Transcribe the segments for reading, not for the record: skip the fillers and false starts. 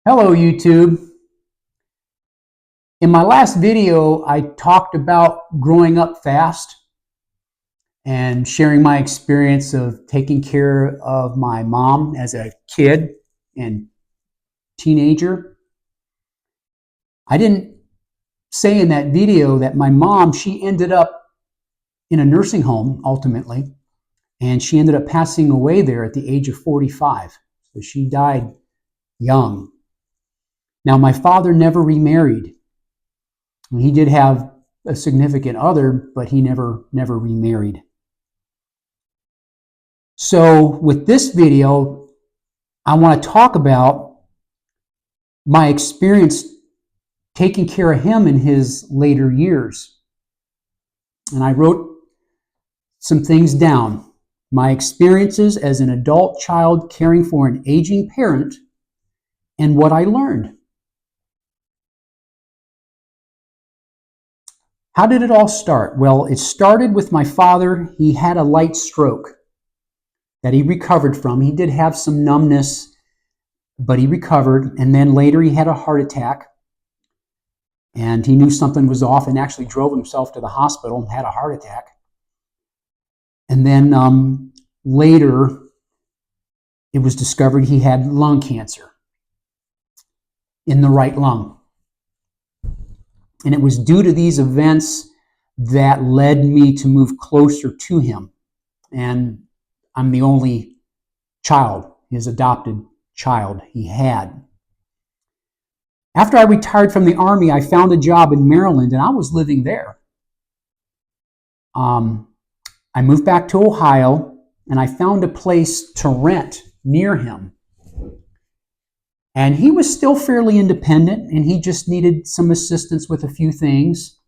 Hello YouTube. In my last video, I talked about growing up fast and sharing my experience of taking care of my mom as a kid and teenager. I didn't say in that video that my mom, she ended up in a nursing home ultimately, and she ended up passing away there at the age of 45. So she died young. Now, my father never remarried. He did have a significant other, but he never remarried. So with this video, I want to talk about my experience taking care of him in his later years. And I wrote some things down. My experiences as an adult child caring for an aging parent and what I learned. How did it all start? Well, it started with my father. He had a light stroke that he recovered from. He did have some numbness, but he recovered. And then later he had a heart attack. And he knew something was off and actually drove himself to the hospital and had a heart attack. And then later it was discovered he had lung cancer in the right lung. And it was due to these events that led me to move closer to him. And I'm the only child, his adopted child he had. After I retired from the Army, I found a job in Maryland, and I was living there. I moved back to Ohio, and I found a place to rent near him. And he was still fairly independent, and he just needed some assistance with a few things.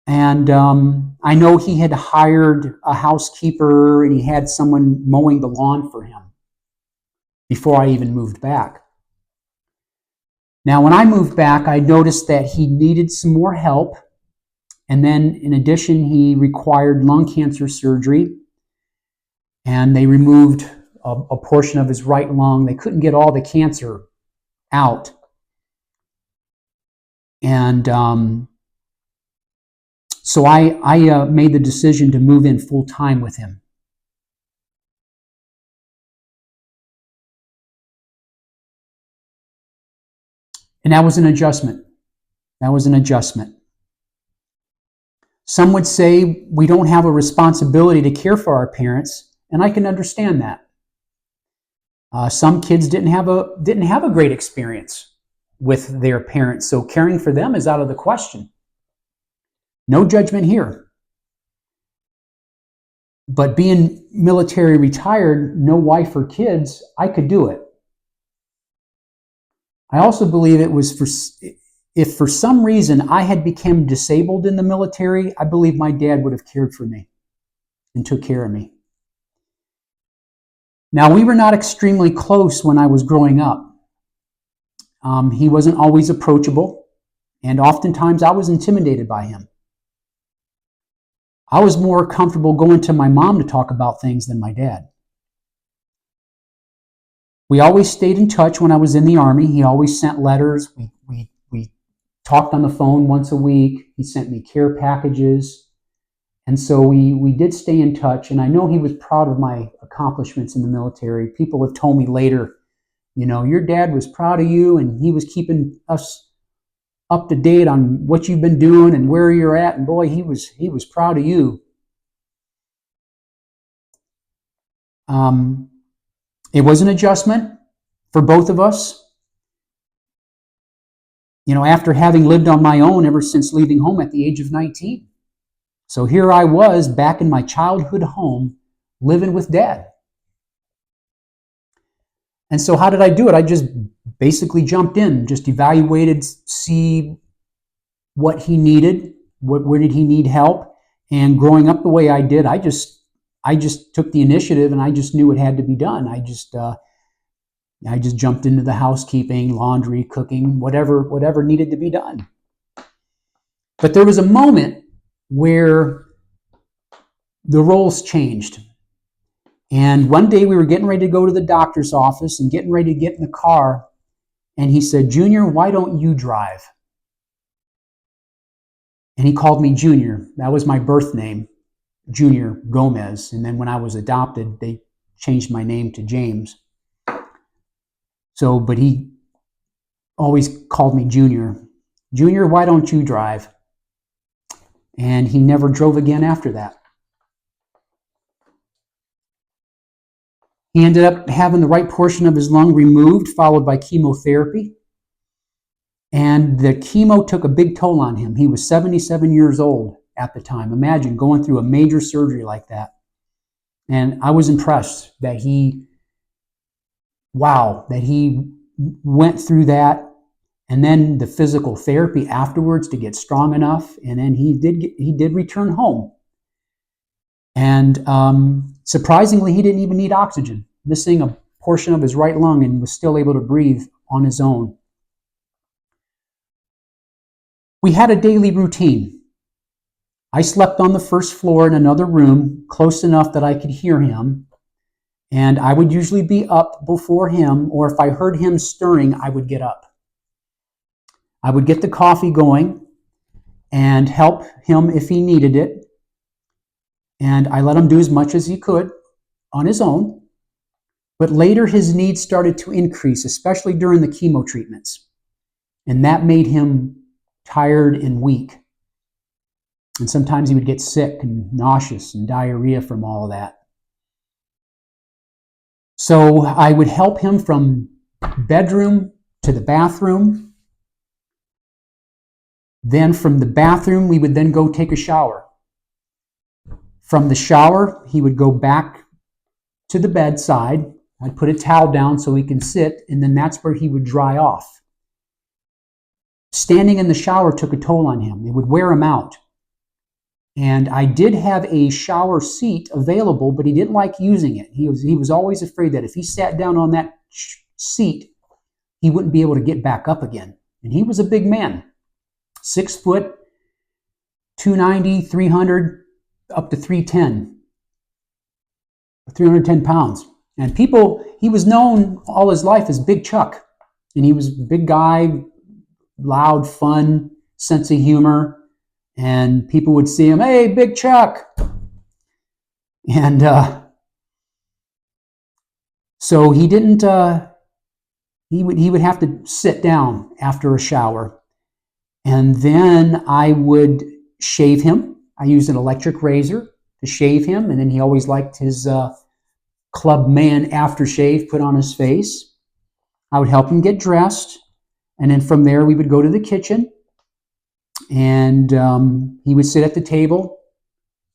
And I know he had hired a housekeeper, and he had someone mowing the lawn for him before I even moved back. Now, when I moved back, I noticed that he needed some more help. And then, in addition, he required lung cancer surgery. And they removed a portion of his right lung. They couldn't get all the cancer out. And so I made the decision to move in full time with him. And that was an adjustment. That was an adjustment. Some would say we don't have a responsibility to care for our parents, and I can understand that. Some kids didn't have a great experience with their parents, so caring for them is out of the question. No judgment here. But being military retired, no wife or kids, I could do it. I also believe it was if for some reason I had become disabled in the military, I believe my dad would have cared for me and took care of me. Now, we were not extremely close when I was growing up. He wasn't always approachable, and oftentimes I was intimidated by him. I was more comfortable going to my mom to talk about things than my dad. We always stayed in touch when I was in the Army. He always sent letters. We talked on the phone once a week. He sent me care packages. And so we did stay in touch, and I know he was proud of my accomplishments in the military. People have told me later, your dad was proud of you, and he was keeping us up to date on what you've been doing and where you're at, and boy, he was proud of you. It was an adjustment for both of us. After having lived on my own ever since leaving home at the age of 19. So here I was back in my childhood home living with Dad. And so how did I do it? I just basically jumped in, just evaluated, see what he needed, where did he need help. And growing up the way I did, I just took the initiative, and I just knew it had to be done. I just jumped into the housekeeping, laundry, cooking, whatever needed to be done. But there was a moment where the roles changed. And one day we were getting ready to go to the doctor's office and getting ready to get in the car. and he said, "Junior, why don't you drive?" And he called me Junior. That was my birth name, Junior Gomez. And then when I was adopted, they changed my name to James. So, but he always called me Junior. "Junior, why don't you drive?" And he never drove again after that. He ended up having the right portion of his lung removed, followed by chemotherapy. And the chemo took a big toll on him. He was 77 years old at the time. Imagine going through a major surgery like that. And I was impressed that he went through that. And then the physical therapy afterwards to get strong enough. And then he did return home. And surprisingly, he didn't even need oxygen, missing a portion of his right lung, and was still able to breathe on his own. We had a daily routine. I slept on the first floor in another room, close enough that I could hear him. And I would usually be up before him, or if I heard him stirring, I would get up. I would get the coffee going and help him if he needed it. And I let him do as much as he could on his own. But later his needs started to increase, especially during the chemo treatments. And that made him tired and weak. And sometimes he would get sick and nauseous and diarrhea from all of that. So I would help him from bedroom to the bathroom. Then from the bathroom, we would then go take a shower. From the shower, he would go back to the bedside. I'd put a towel down so he can sit, and then that's where he would dry off. Standing in the shower took a toll on him. It would wear him out. And I did have a shower seat available, but he didn't like using it. He was always afraid that if he sat down on that seat, he wouldn't be able to get back up again. And he was a big man, 6 foot, 290, 300, up to 310 pounds. And he was known all his life as Big Chuck. And he was a big guy, loud, fun, sense of humor. And people would see him, "Hey, Big Chuck." And so he didn't, he would have to sit down after a shower. And then I would shave him. I used an electric razor to shave him. And then he always liked his Club Man aftershave put on his face. I would help him get dressed. And then from there, we would go to the kitchen. And he would sit at the table,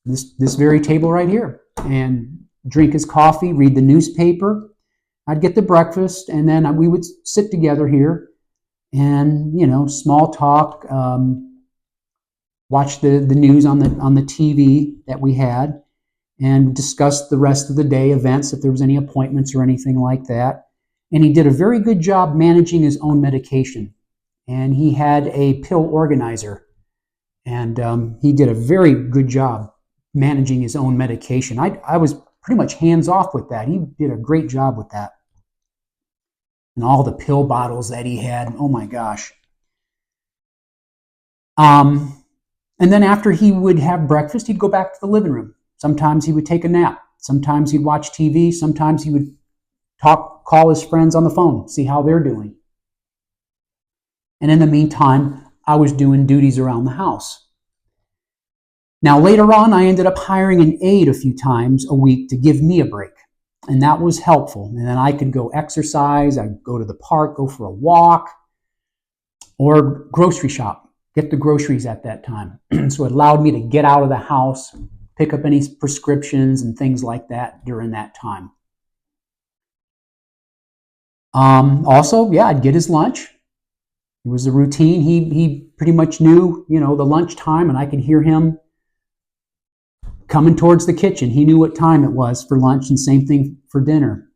this very table right here, and drink his coffee, read the newspaper. I'd get the breakfast, and then we would sit together here and, small talk, watch the news on the TV that we had, and discuss the rest of the day events, if there was any appointments or anything like that. And he did a very good job managing his own medication. And he had a pill organizer, and he did a very good job managing his own medication. I was pretty much hands off with that. He did a great job with that. And all the pill bottles that he had, oh my gosh. And then after he would have breakfast, he'd go back to the living room. Sometimes he would take a nap. Sometimes he'd watch TV. Sometimes he would call his friends on the phone, see how they're doing. And in the meantime, I was doing duties around the house. Now, later on, I ended up hiring an aide a few times a week to give me a break. And that was helpful. And then I could go exercise, I'd go to the park, go for a walk, or grocery shop, get the groceries at that time. So it allowed me to get out of the house, pick up any prescriptions and things like that during that time. Also, I'd get his lunch. It was a routine. He pretty much knew, the lunch time, and I could hear him coming towards the kitchen. He knew what time it was for lunch, and same thing for dinner.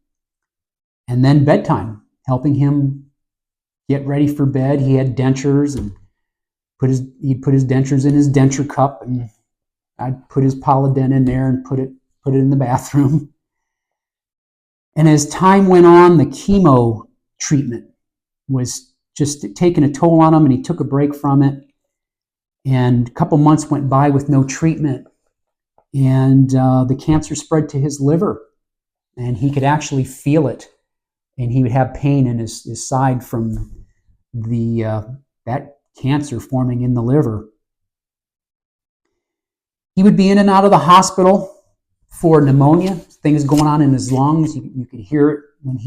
And then bedtime, helping him get ready for bed. He had dentures, and he'd put his dentures in his denture cup, and I'd put his Polydent in there and put it in the bathroom. And as time went on, the chemo treatment was just taking a toll on him, and he took a break from it. And a couple months went by with no treatment, and the cancer spread to his liver, and he could actually feel it, and he would have pain in his side from that cancer forming in the liver. He would be in and out of the hospital for pneumonia, things going on in his lungs. You could hear it when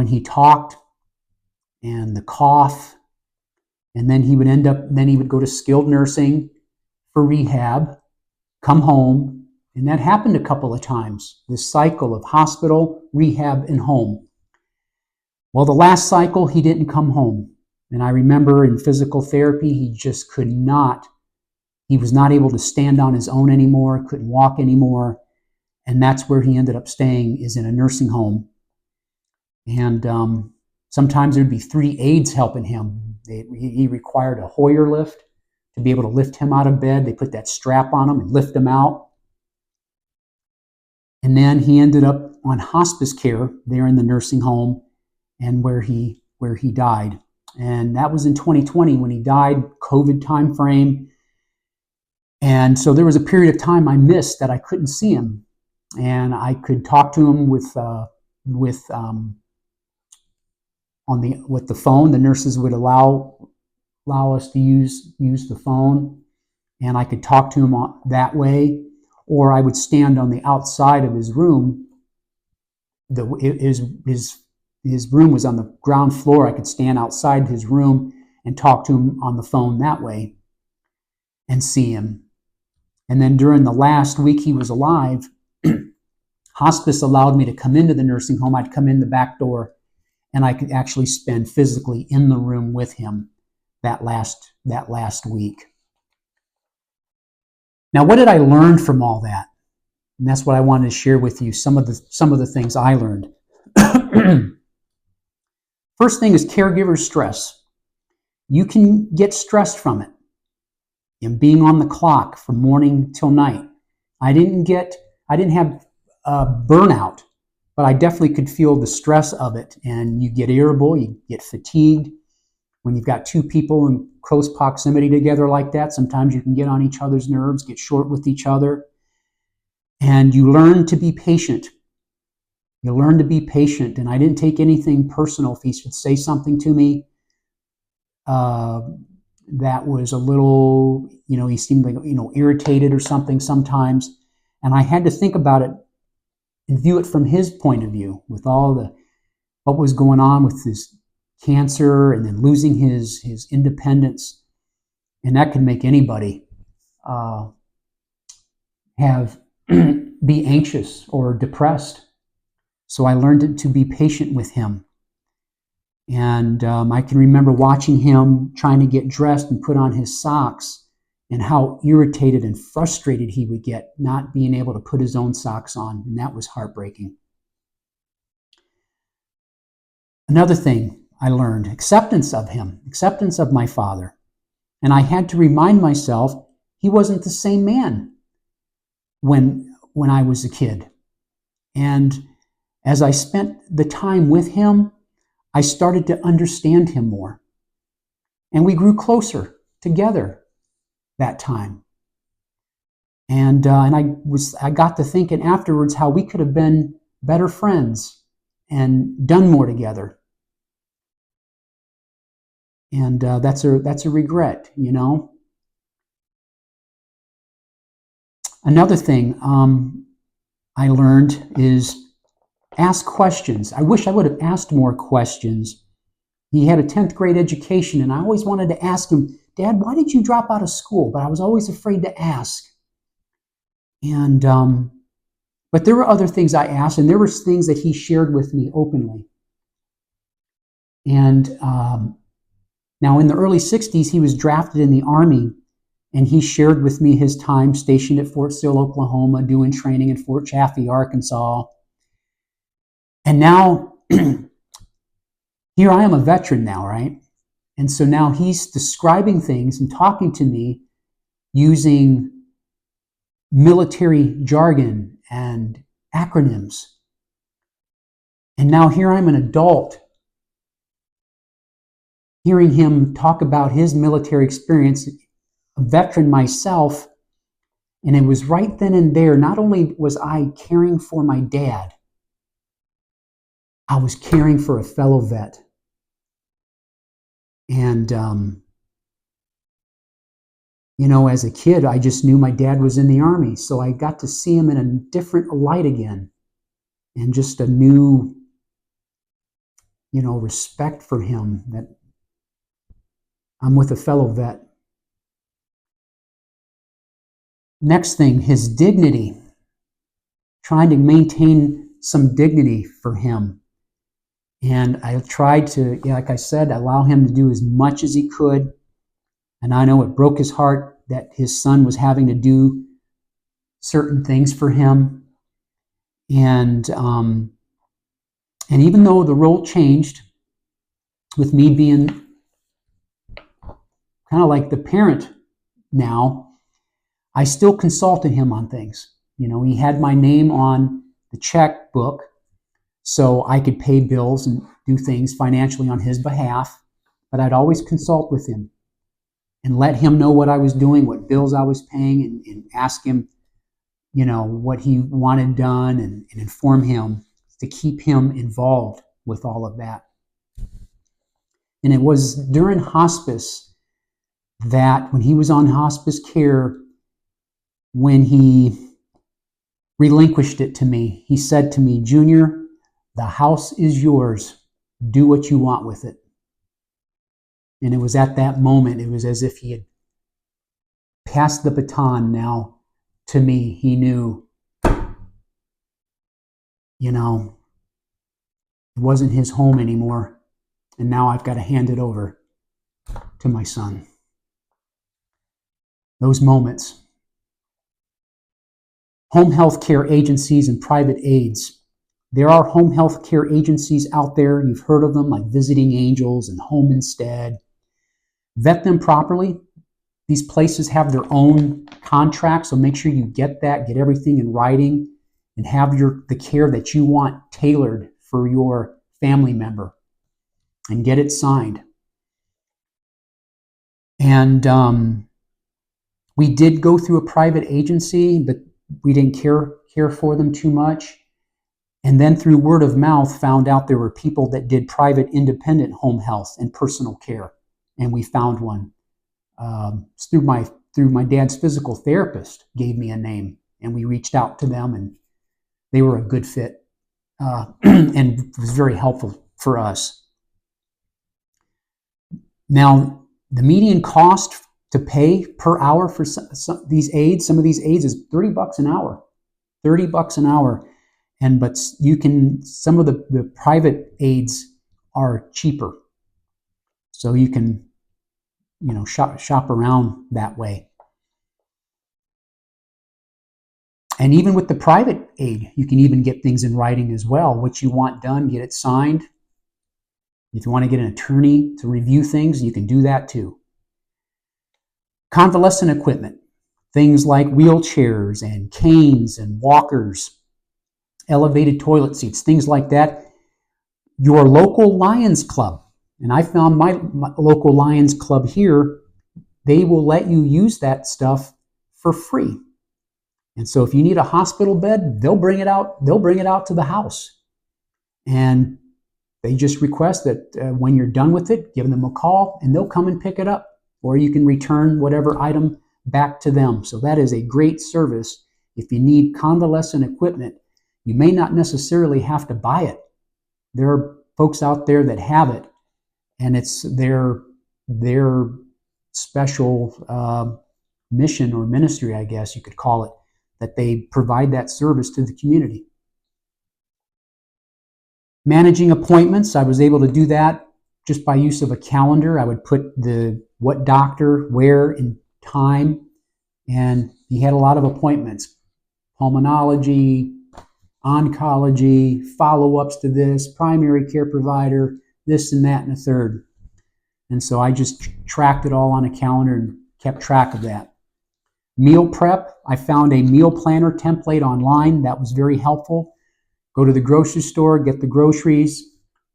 he talked, and the cough. And then he would go to skilled nursing for rehab, come home, and that happened a couple of times, this cycle of hospital, rehab, and home. Well, the last cycle, he didn't come home. And I remember in physical therapy, he just could not, he was not able to stand on his own anymore, couldn't walk anymore. And that's where he ended up staying, is in a nursing home. And sometimes there'd be 3 aides helping him. He required a Hoyer lift to be able to lift him out of bed. They put that strap on him and lift him out. And then he ended up on hospice care there in the nursing home, and where he died. And that was in 2020 when he died, COVID time frame. And so there was a period of time I missed that I couldn't see him, and I could talk to him with the phone. The nurses would allow us to use the phone, and I could talk to him that way, or I would stand on the outside of his room. His room was on the ground floor. I could stand outside his room and talk to him on the phone that way and see him. And then during the last week he was alive, hospice allowed me to come into the nursing home. I'd come in the back door, and I could actually spend physically in the room with him that last week. Now, what did I learn from all that? And that's what I wanted to share with you, some of the things I learned. First thing is caregiver stress. You can get stressed from it, and being on the clock from morning till night. I didn't have burnout, but I definitely could feel the stress of it, and you get irritable, you get fatigued. When you've got 2 people in close proximity together like that, sometimes you can get on each other's nerves, get short with each other, and you learn to be patient. You learn to be patient, and I didn't take anything personal if he should say something to me that was a little, he seemed like, irritated or something sometimes, and I had to think about it and view it from his point of view, with all what was going on with his cancer and then losing his independence, and that can make anybody be anxious or depressed. So I learned to be patient with him, and I can remember watching him trying to get dressed and put on his socks, and how irritated and frustrated he would get not being able to put his own socks on, and that was heartbreaking. Another thing I learned, acceptance of him, acceptance of my father. And I had to remind myself he wasn't the same man when I was a kid. And as I spent the time with him, I started to understand him more. And we grew closer together that time. And I got to thinking afterwards how we could have been better friends and done more together. And that's a regret, Another thing I learned is ask questions. I wish I would have asked more questions. He had a 10th grade education, and I always wanted to ask him, Dad, why did you drop out of school? But I was always afraid to ask. And but there were other things I asked, and there were things that he shared with me openly. And now in the early 60s, he was drafted in the Army, and he shared with me his time stationed at Fort Sill, Oklahoma, doing training in Fort Chaffee, Arkansas. And now, here I am, a veteran now, right? And so now he's describing things and talking to me using military jargon and acronyms. And now here I'm an adult hearing him talk about his military experience, a veteran myself. And it was right then and there, not only was I caring for my dad, I was caring for a fellow vet. And, as a kid, I just knew my dad was in the Army. So I got to see him in a different light again, and just a new, respect for him, that I'm with a fellow vet. Next thing, his dignity, trying to maintain some dignity for him. And I tried to, like I said, allow him to do as much as he could. And I know it broke his heart that his son was having to do certain things for him. And even though the role changed, with me being kind of like the parent now, I still consulted him on things. He had my name on the checkbook, so I could pay bills and do things financially on his behalf. But I'd always consult with him and let him know what I was doing, what bills I was paying, and ask him, what he wanted done, and inform him to keep him involved with all of that. And it was during hospice that, when he was on hospice care, when he relinquished it to me, he said to me, "Junior, the house is yours. Do what you want with it." And it was at that moment, it was as if he had passed the baton now to me. He knew, it wasn't his home anymore. And now I've got to hand it over to my son. Those moments. Home health care agencies and private aids. There are home health care agencies out there. You've heard of them, like Visiting Angels and Home Instead. Vet them properly. These places have their own contracts, so make sure you get everything in writing, and have the care that you want tailored for your family member, and get it signed. And we did go through a private agency, but we didn't care for them too much. And then through word of mouth, found out there were people that did private independent home health and personal care. And we found one. Through my dad's physical therapist gave me a name, and we reached out to them, and they were a good fit, and was very helpful for us. Now, the median cost to pay per hour for some of these aids is $30 an hour. $30 an hour. But some of the private aids are cheaper. So you can, shop around that way. And even with the private aid, you can even get things in writing as well. What you want done, get it signed. If you want to get an attorney to review things, you can do that too. Convalescent equipment, things like wheelchairs and canes and walkers, elevated toilet seats, things like that. Your local Lions Club, and I found my local Lions Club here, they will let you use that stuff for free. And so if you need a hospital bed, they'll bring it out to the house. And they just request that when you're done with it, give them a call, and they'll come and pick it up. Or you can return whatever item back to them. So that is a great service. If you need convalescent equipment, you may not necessarily have to buy it. There are folks out there that have it, and it's their special mission or ministry, I guess you could call it, that they provide that service to the community. Managing appointments, I was able to do that just by use of a calendar. I would put what doctor, where, and time, and he had a lot of appointments. Pulmonology, oncology, follow-ups to this, primary care provider, this and that and the third. And so I just tracked it all on a calendar and kept track of that. Meal prep, I found a meal planner template online. That was very helpful. Go to the grocery store, get the groceries,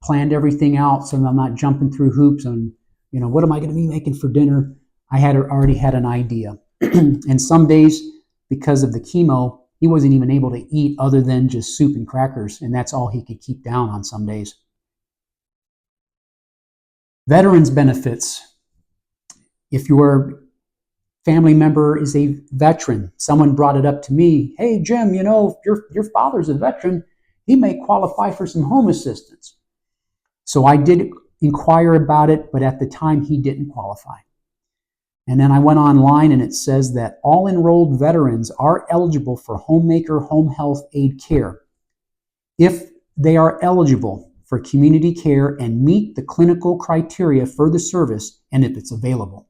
planned everything out so I'm not jumping through hoops on what am I going to be making for dinner? I had already had an idea. And some days, because of the chemo, he wasn't even able to eat other than just soup and crackers, and that's all he could keep down on some days. Veterans benefits. If your family member is a veteran, someone brought it up to me, hey, Jim, if your father's a veteran, he may qualify for some home assistance. So I did inquire about it, but at the time he didn't qualify. And then I went online and it says that all enrolled veterans are eligible for homemaker home health aid care if they are eligible for community care and meet the clinical criteria for the service and if it's available.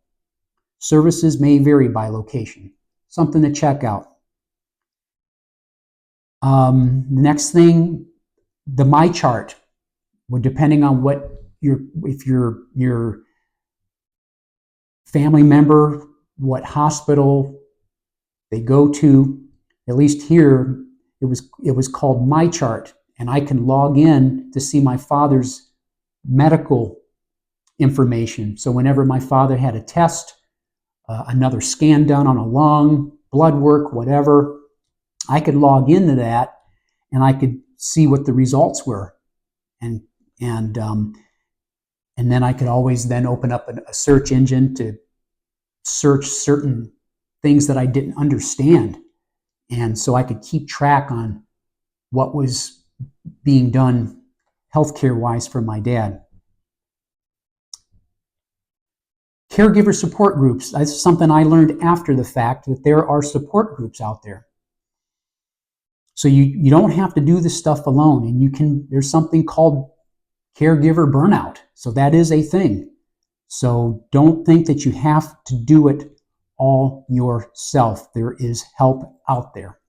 Services may vary by location. Something to check out. The next thing, the My Chart. Well, depending on if your family member, what hospital they go to, at least here, it was called My Chart, and I can log in to see my father's medical information. So whenever my father had a test, another scan done on a lung, blood work, whatever, I could log into that and I could see what the results were, and then I could always then open up a search engine to search certain things that I didn't understand, and so I could keep track on what was being done healthcare wise for my dad. Caregiver support groups. That's something I learned after the fact, that there are support groups out there. So you don't have to do this stuff alone, and there's something called caregiver burnout. So that is a thing. So don't think that you have to do it all yourself. There is help out there.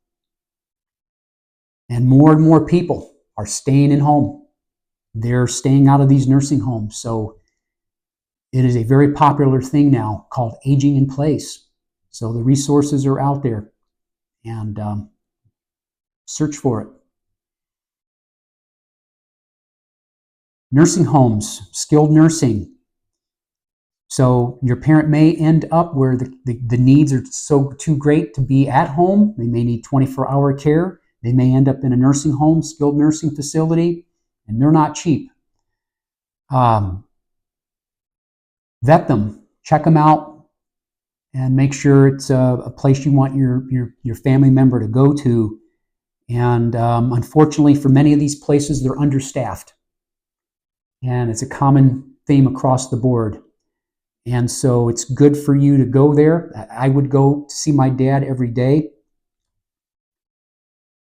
And more people are staying in home. They're staying out of these nursing homes. So it is a very popular thing now called aging in place. So the resources are out there, and search for it. Nursing homes, skilled nursing. So your parent may end up where the needs are so too great to be at home. They may need 24-hour care. They may end up in a nursing home, skilled nursing facility, and they're not cheap. Vet them, check them out, and make sure it's a place you want your family member to go to. And unfortunately, for many of these places, they're understaffed. And it's a common theme across the board. And so it's good for you to go there. I would go to see my dad every day,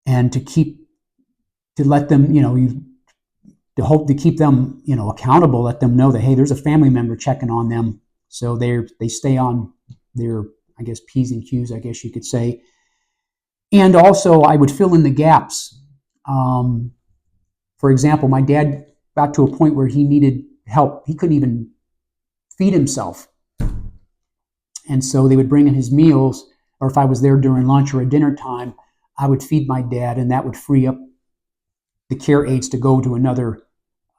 and to let them, to hope to keep them, accountable, let them know that, hey, there's a family member checking on them. So they stay on their, I guess, P's and Q's, I guess you could say. And also I would fill in the gaps. For example, my dad got to a point where he needed help. He couldn't even feed himself. And so they would bring in his meals, or if I was there during lunch or a dinner time, I would feed my dad, and that would free up the care aides to go to another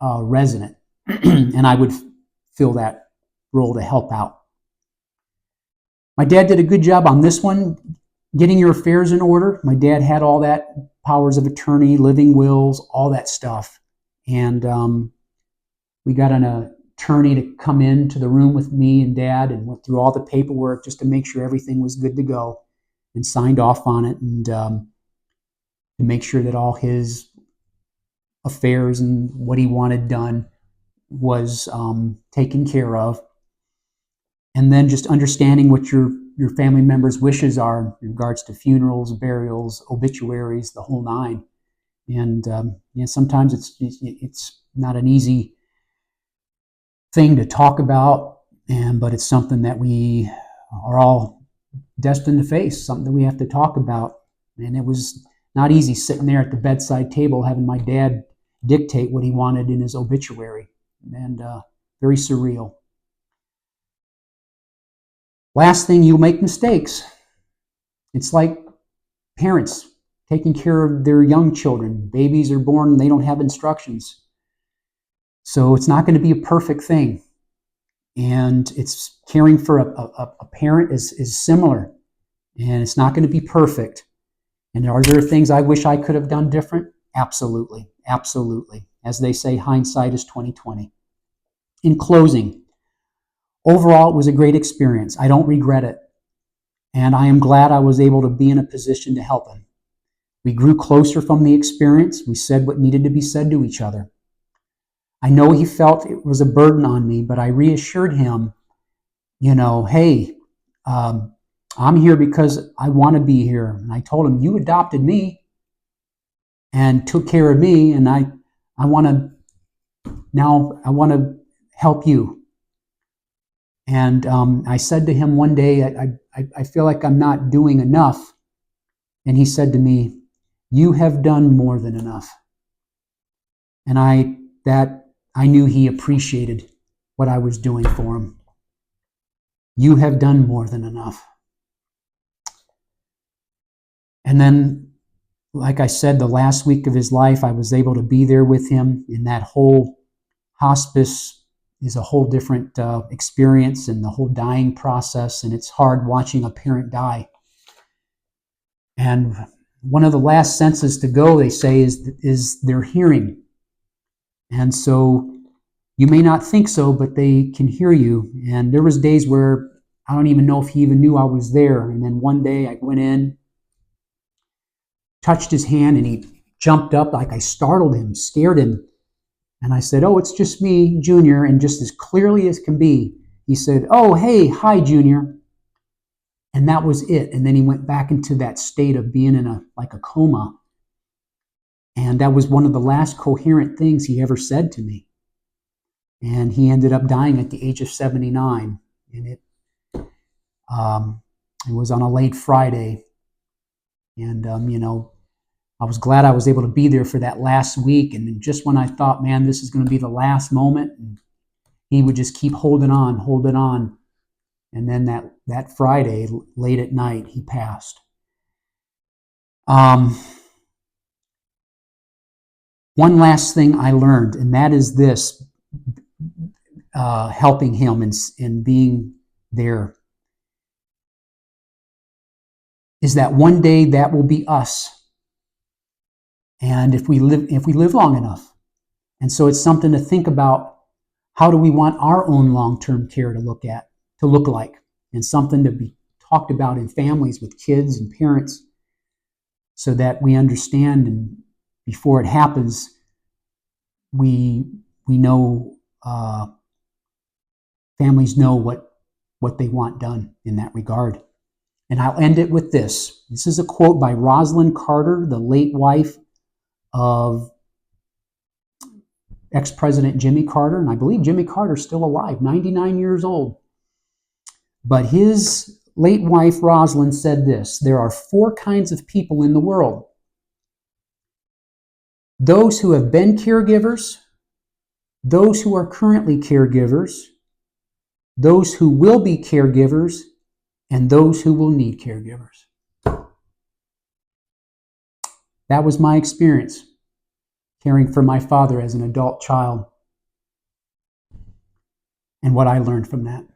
resident. And I would fill that role to help out. My dad did a good job on this one, getting your affairs in order. My dad had all that, powers of attorney, living wills, all that stuff. And we got an attorney to come into the room with me and Dad and went through all the paperwork just to make sure everything was good to go, and signed off on it, and to make sure that all his affairs and what he wanted done was taken care of. And then just understanding what your family members' wishes are in regards to funerals, burials, obituaries, the whole nine. And sometimes it's not an easy thing to talk about, but it's something that we are all destined to face, something that we have to talk about. And it was not easy sitting there at the bedside table having my dad dictate what he wanted in his obituary, and very surreal. Last thing, you'll make mistakes. It's like parents taking care of their young children. Babies are born and they don't have instructions. So it's not going to be a perfect thing. And it's caring for a parent is similar, and it's not going to be perfect. And are there things I wish I could have done different? Absolutely, absolutely. As they say, hindsight is 2020. In closing, overall, it was a great experience. I don't regret it. And I am glad I was able to be in a position to help him. We grew closer from the experience. We said what needed to be said to each other. I know he felt it was a burden on me, but I reassured him, hey, I'm here because I want to be here. And I told him, you adopted me and took care of me, and I want to help you. And I said to him one day, I feel like I'm not doing enough. And he said to me, you have done more than enough. And I knew he appreciated what I was doing for him. You have done more than enough. And then, like I said, the last week of his life, I was able to be there with him. In that whole hospice is a whole different experience, and the whole dying process, and it's hard watching a parent die. And one of the last senses to go, they say, is their hearing. And so you may not think so, but they can hear you. And there was days where I don't even know if he even knew I was there. And then one day I went in, touched his hand, and he jumped up like I startled him, scared him. And I said, oh, it's just me, Junior. And just as clearly as can be, he said, oh, hey, hi, Junior. And that was it. And then he went back into that state of being in a coma. And that was one of the last coherent things he ever said to me. And he ended up dying at the age of 79. And it was on a late Friday. And, I was glad I was able to be there for that last week. And just when I thought, man, this is going to be the last moment, and he would just keep holding on. And then that Friday, late at night, he passed. One last thing I learned, and that is this, helping him and being there, is that one day that will be us. And if we live long enough. And so it's something to think about. How do we want our own long-term care to look like? And something to be talked about in families with kids and parents, so that we understand, and before it happens, we know, families know what they want done in that regard. And I'll end it with this. This is a quote by Rosalind Carter, the late wife of ex-President Jimmy Carter. And I believe Jimmy Carter's still alive, 99 years old. But his late wife, Rosalind, said this: there are 4 kinds of people in the world. Those who have been caregivers, those who are currently caregivers, those who will be caregivers, and those who will need caregivers. That was my experience caring for my father as an adult child, and what I learned from that.